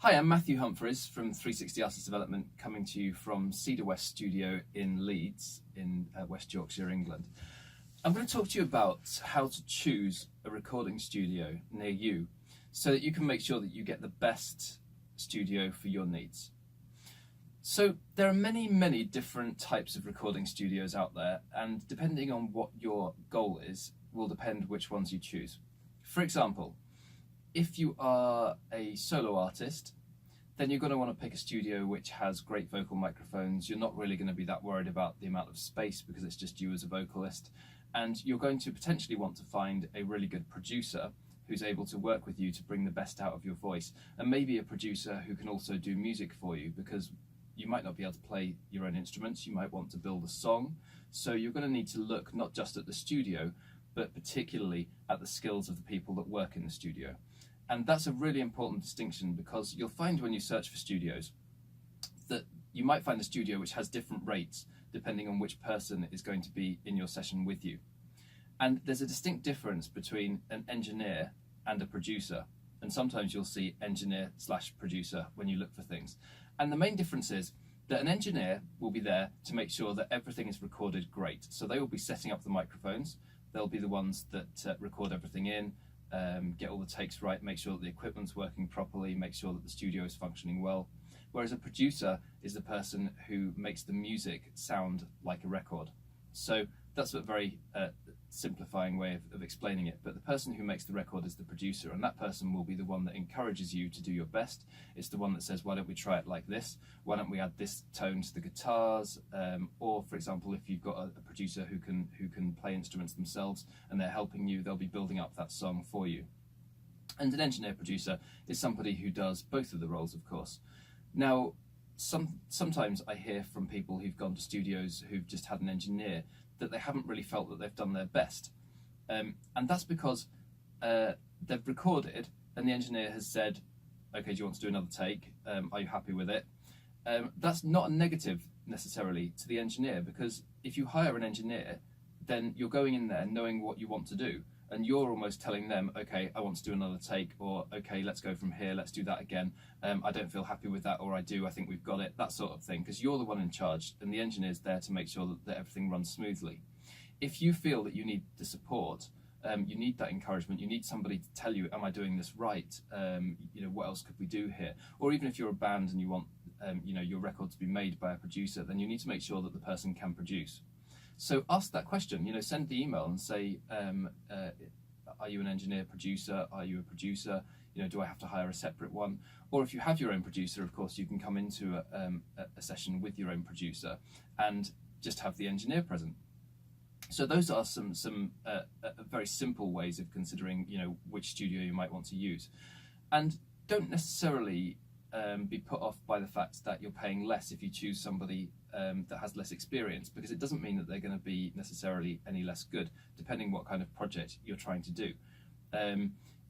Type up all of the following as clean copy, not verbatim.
Hi, I'm Matthew Humphreys from 360 Artist Development, coming to you from Cedar West Studio in Leeds, in West Yorkshire, England. I'm going to talk to you about how to choose a recording studio near you so that you can make sure that you get the best studio for your needs. So there are many different types of recording studios out there, and depending on what your goal is, will depend which ones you choose. For example, if you are a solo artist, then you're going to want to pick a studio which has great vocal microphones. You're not really going to be that worried about the amount of space because it's just you as a vocalist. And you're going to potentially want to find a really good producer who's able to work with you to bring the best out of your voice. And maybe a producer who can also do music for you, because you might not be able to play your own instruments. You might want to build a song. So you're going to need to look not just at the studio, but particularly at the skills of the people that work in the studio. And that's a really important distinction, because you'll find when you search for studios that you might find a studio which has different rates depending on which person is going to be in your session with you. And there's a distinct difference between an engineer and a producer. And sometimes you'll see engineer/producer when you look for things. And the main difference is that an engineer will be there to make sure that everything is recorded great. So they will be setting up the microphones. They'll be the ones that record everything in, get all the takes right, make sure that the equipment's working properly, make sure that the studio is functioning well. Whereas a producer is the person who makes the music sound like a record. So that's a very simplifying way of explaining it, but the person who makes the record is the producer, and that person will be the one that encourages you to do your best. It's the one that says, why don't we try it like this? Why don't we add this tone to the guitars? Or for example, if you've got a producer who can play instruments themselves and they're helping you, they'll be building up that song for you. And an engineer producer is somebody who does both of the roles, of course. Now, sometimes I hear from people who've gone to studios who've just had an engineer that they haven't really felt that they've done their best. And that's because they've recorded and the engineer has said, okay, do you want to do another take? Are you happy with it? That's not a negative necessarily to the engineer, because if you hire an engineer, then you're going in there knowing what you want to do. And you're almost telling them, okay, I want to do another take, or okay, let's go from here, let's do that again. I don't feel happy with that, or I do, I think we've got it, that sort of thing, because you're the one in charge and the engineer's there to make sure that everything runs smoothly. If you feel that you need the support, you need that encouragement, you need somebody to tell you, am I doing this right? What else could we do here? Or even if you're a band and you want your record to be made by a producer, then you need to make sure that the person can produce. So ask that question, send the email and say, are you an engineer producer? Are you a producer? Do I have to hire a separate one? Or if you have your own producer, of course, you can come into a session with your own producer and just have the engineer present. So those are some very simple ways of considering, which studio you might want to use. And don't necessarily be put off by the fact that you're paying less if you choose somebody that has less experience, because it doesn't mean that they're going to be necessarily any less good, depending what kind of project you're trying to do.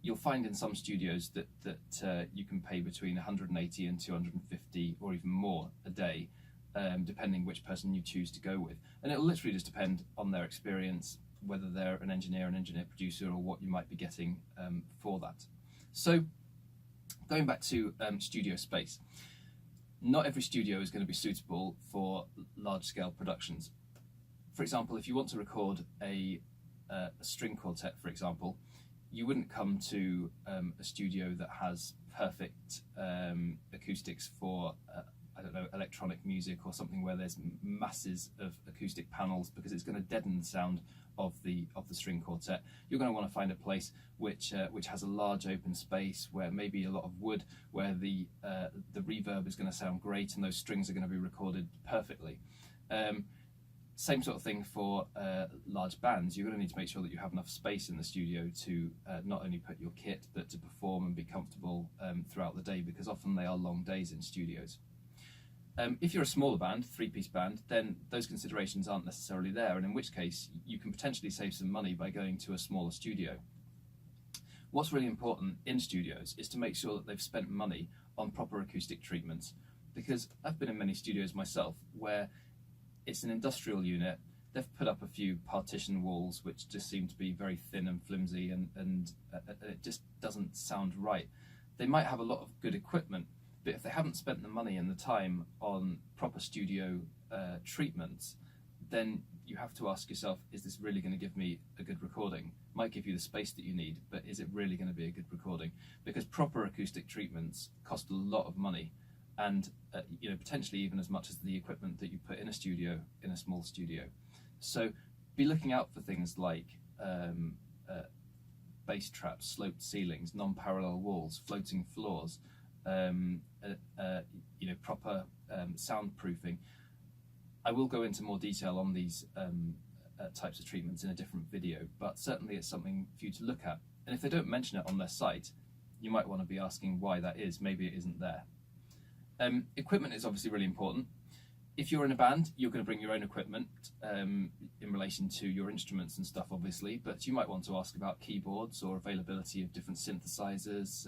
You'll find in some studios that you can pay between 180 and 250 or even more a day, depending which person you choose to go with. And it'll literally just depend on their experience, whether they're an engineer producer, or what you might be getting for that. So going back to studio space, not every studio is going to be suitable for large-scale productions. For example, if you want to record a string quartet, for example, you wouldn't come to a studio that has perfect acoustics for electronic music, or something where there's masses of acoustic panels, because it's going to deaden the sound of the string quartet. You're going to want to find a place which has a large open space, where maybe a lot of wood, where the reverb is going to sound great and those strings are going to be recorded perfectly. Same sort of thing for large bands. You're going to need to make sure that you have enough space in the studio to not only put your kit, but to perform and be comfortable throughout the day, because often they are long days in studios. If you're a smaller band, three-piece band, then those considerations aren't necessarily there, and in which case you can potentially save some money by going to a smaller studio. What's really important in studios is to make sure that they've spent money on proper acoustic treatments, because I've been in many studios myself where it's an industrial unit, they've put up a few partition walls which just seem to be very thin and flimsy, and it just doesn't sound right. They might have a lot of good equipment, But if they haven't spent the money and the time on proper studio treatments, then you have to ask yourself, is this really going to give me a good recording? Might give you the space that you need, but is it really going to be a good recording? Because proper acoustic treatments cost a lot of money, and potentially even as much as the equipment that you put in a studio, in a small studio. So be looking out for things like bass traps, sloped ceilings, non-parallel walls, floating floors, proper soundproofing. I will go into more detail on these types of treatments in a different video, but certainly it's something for you to look at. And if they don't mention it on their site, you might want to be asking why that is. Maybe it isn't there. Equipment is obviously really important. If you're in a band, you're going to bring your own equipment in relation to your instruments and stuff, obviously, but you might want to ask about keyboards or availability of different synthesizers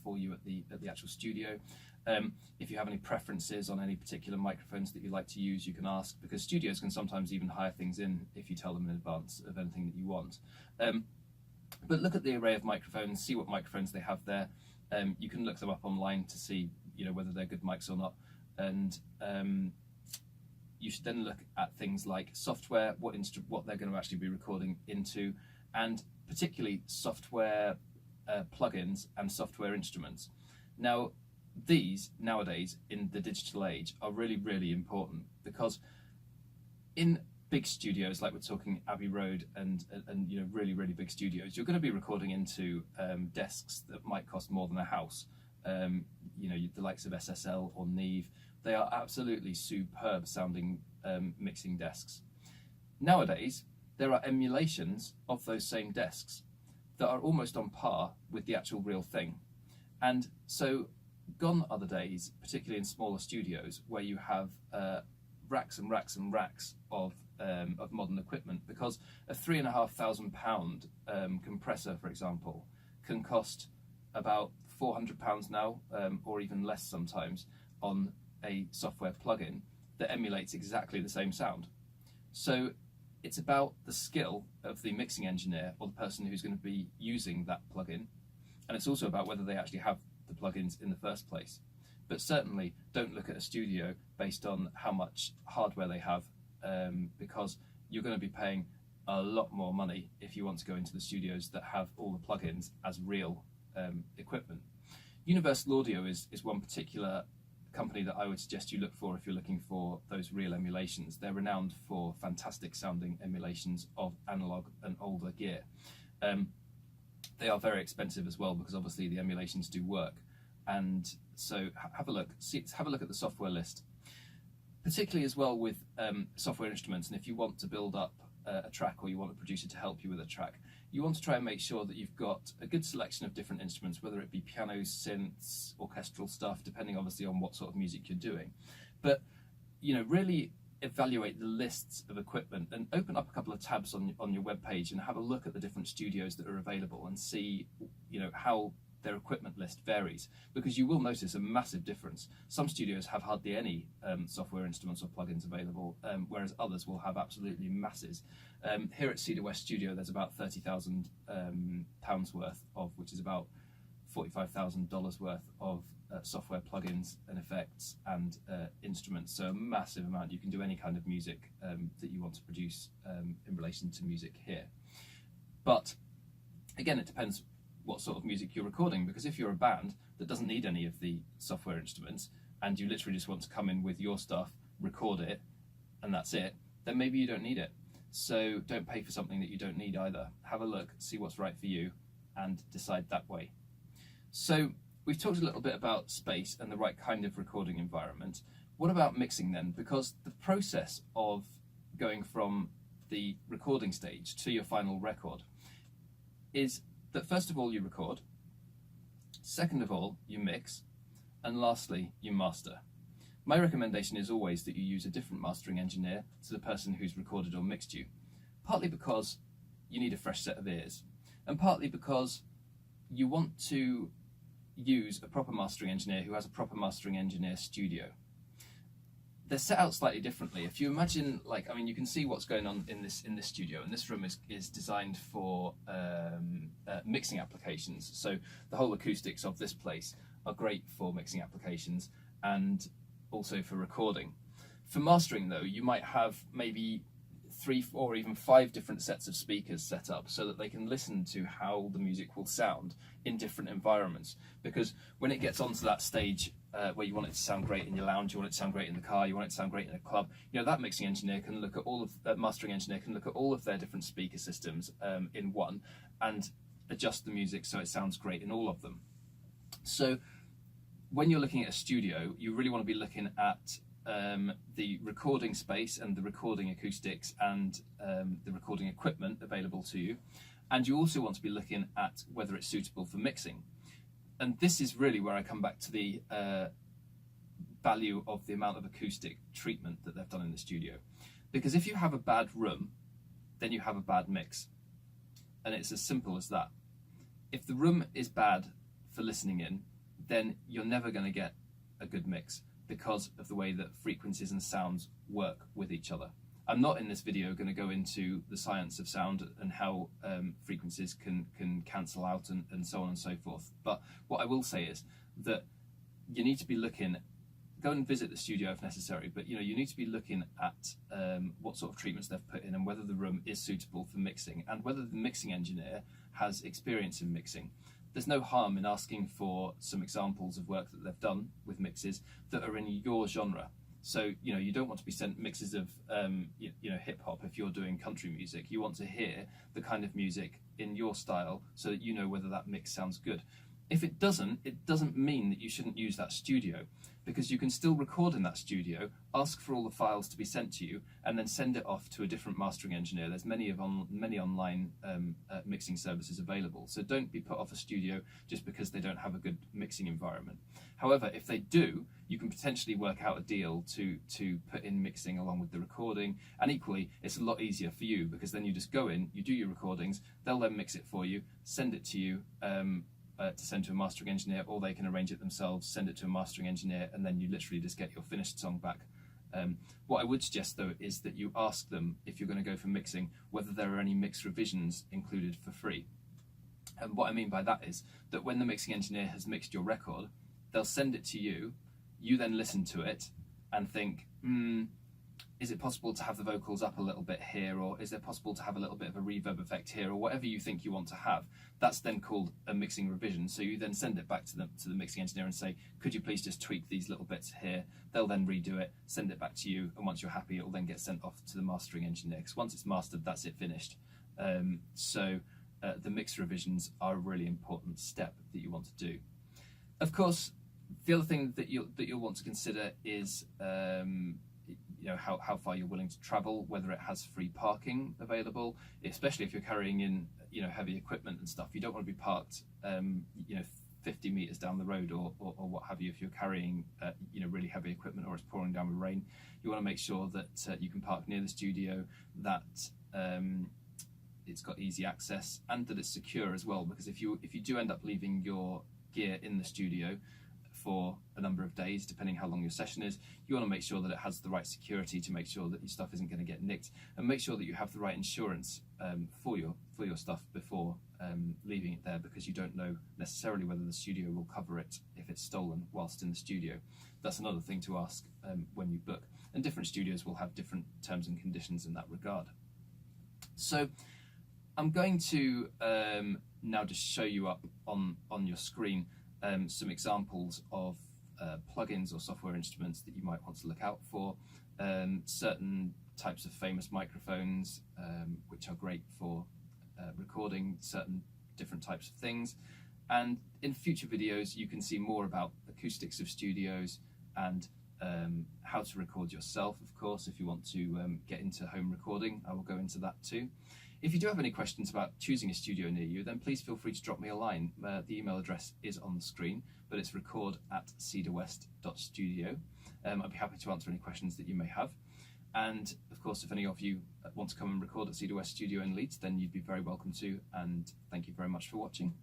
for you at the actual studio. If you have any preferences on any particular microphones that you like to use, you can ask, because studios can sometimes even hire things in if you tell them in advance of anything that you want. But look at the array of microphones, see what microphones they have there. You can look them up online to see whether they're good mics or not. And you should then look at things like software, what they're going to actually be recording into, and particularly software plugins and software instruments. Now, these nowadays in the digital age are really, really important, because in big studios, like we're talking Abbey Road and really, really big studios, you're going to be recording into desks that might cost more than a house. The likes of SSL or Neve. They are absolutely superb sounding mixing desks. Nowadays, there are emulations of those same desks that are almost on par with the actual real thing. And so gone are the days, particularly in smaller studios, where you have racks and racks and racks of modern equipment, because a £3,500 compressor, for example, can cost about £400 now, or even less sometimes, on a software plugin that emulates exactly the same sound. So it's about the skill of the mixing engineer or the person who's going to be using that plugin, and it's also about whether they actually have the plugins in the first place. But certainly don't look at a studio based on how much hardware they have, because you're going to be paying a lot more money if you want to go into the studios that have all the plugins as real equipment. Universal Audio is one particular company that I would suggest you look for if you're looking for those real emulations. They're renowned for fantastic sounding emulations of analog and older gear. They are very expensive as well, because obviously the emulations do work. And so have a look at the software list, particularly as well with software instruments. And if you want to build up a track, or you want a producer to help you with a track, you want to try and make sure that you've got a good selection of different instruments, whether it be pianos, synths, orchestral stuff, depending obviously on what sort of music you're doing. But really evaluate the lists of equipment and open up a couple of tabs on your web page and have a look at the different studios that are available and see how their equipment list varies, because you will notice a massive difference. Some studios have hardly any software instruments or plugins available, whereas others will have absolutely masses. Here at Cedar West Studio, there's about £30,000 worth of, which is about $45,000 worth of software plugins and effects and instruments. So a massive amount. You can do any kind of music that you want to produce in relation to music here. But again, it depends what sort of music you're recording, because if you're a band that doesn't need any of the software instruments and you literally just want to come in with your stuff, record it, and that's it, then maybe you don't need it. So don't pay for something that you don't need either. Have a look, see what's right for you, and decide that way. So we've talked a little bit about space and the right kind of recording environment. What about mixing then? Because the process of going from the recording stage to your final record is that first of all you record, second of all you mix, and lastly you master. My recommendation is always that you use a different mastering engineer to the person who's recorded or mixed you, partly because you need a fresh set of ears, and partly because you want to use a proper mastering engineer who has a proper mastering engineer studio. They're set out slightly differently. If you imagine, you can see what's going on in this studio, and this room is designed for mixing applications. So the whole acoustics of this place are great for mixing applications and also for recording. For mastering though, you might have maybe 3, 4, or even 5 different sets of speakers set up so that they can listen to how the music will sound in different environments. Because when it gets onto that stage where you want it to sound great in your lounge, you want it to sound great in the car, you want it to sound great in a club, that mixing engineer can look at mastering engineer can look at all of their different speaker systems in one and adjust the music so it sounds great in all of them. So when you're looking at a studio, you really want to be looking at the recording space and the recording acoustics and the recording equipment available to you, and you also want to be looking at whether it's suitable for mixing. And this is really where I come back to the value of the amount of acoustic treatment that they've done in the studio. Because if you have a bad room, then you have a bad mix, and it's as simple as that. If the room is bad for listening in, then you're never going to get a good mix, because of the way that frequencies and sounds work with each other. I'm not in this video going to go into the science of sound and how frequencies can cancel out and so on and so forth. But what I will say is that you need to be looking, go and visit the studio if necessary, but you need to be looking at what sort of treatments they've put in and whether the room is suitable for mixing and whether the mixing engineer has experience in mixing. There's no harm in asking for some examples of work that they've done with mixes that are in your genre. So, you don't want to be sent mixes of, hip hop if you're doing country music. You want to hear the kind of music in your style so that you know whether that mix sounds good. If it doesn't mean that you shouldn't use that studio, because you can still record in that studio, ask for all the files to be sent to you, and then send it off to a different mastering engineer. There's many online mixing services available, so don't be put off a studio just because they don't have a good mixing environment. However, if they do, you can potentially work out a deal to put in mixing along with the recording, and equally, it's a lot easier for you because then you just go in, you do your recordings, they'll then mix it for you, send it to you, to send to a mastering engineer, or they can arrange it themselves, send it to a mastering engineer, and then you literally just get your finished song back. What I would suggest though is that you ask them, if you're going to go for mixing, whether there are any mix revisions included for free. And what I mean by that is that when the mixing engineer has mixed your record, they'll send it to you, you then listen to it and think, is it possible to have the vocals up a little bit here, or is it possible to have a little bit of a reverb effect here, or whatever you think you want to have. That's then called a mixing revision. So you then send it back to the mixing engineer and say, could you please just tweak these little bits here? They'll then redo it, send it back to you, and once you're happy, it will then get sent off to the mastering engineer, because once it's mastered, that's it, finished. The mix revisions are a really important step that you want to do. Of course, the other thing that you'll want to consider is how far you're willing to travel, whether it has free parking available, especially if you're carrying in heavy equipment and stuff. You don't want to be parked 50 meters down the road or what have you. If you're carrying really heavy equipment or it's pouring down with rain, you want to make sure that you can park near the studio, that it's got easy access, and that it's secure as well, because if you do end up leaving your gear in the studio for a number of days, depending how long your session is, you want to make sure that it has the right security to make sure that your stuff isn't going to get nicked, and make sure that you have the right insurance for your stuff before leaving it there, because you don't know necessarily whether the studio will cover it if it's stolen whilst in the studio. That's another thing to ask when you book, and different studios will have different terms and conditions in that regard. So I'm going to now just show you up on your screen some examples of plugins or software instruments that you might want to look out for. Certain types of famous microphones, which are great for recording certain different types of things. And in future videos, you can see more about acoustics of studios and how to record yourself, of course. If you want to get into home recording, I will go into that too. If you do have any questions about choosing a studio near you, then please feel free to drop me a line. The email address is on the screen, but it's record@cedarwest.studio. I'd be happy to answer any questions that you may have. And of course, if any of you want to come and record at Cedar West Studio in Leeds, then you'd be very welcome to, and thank you very much for watching.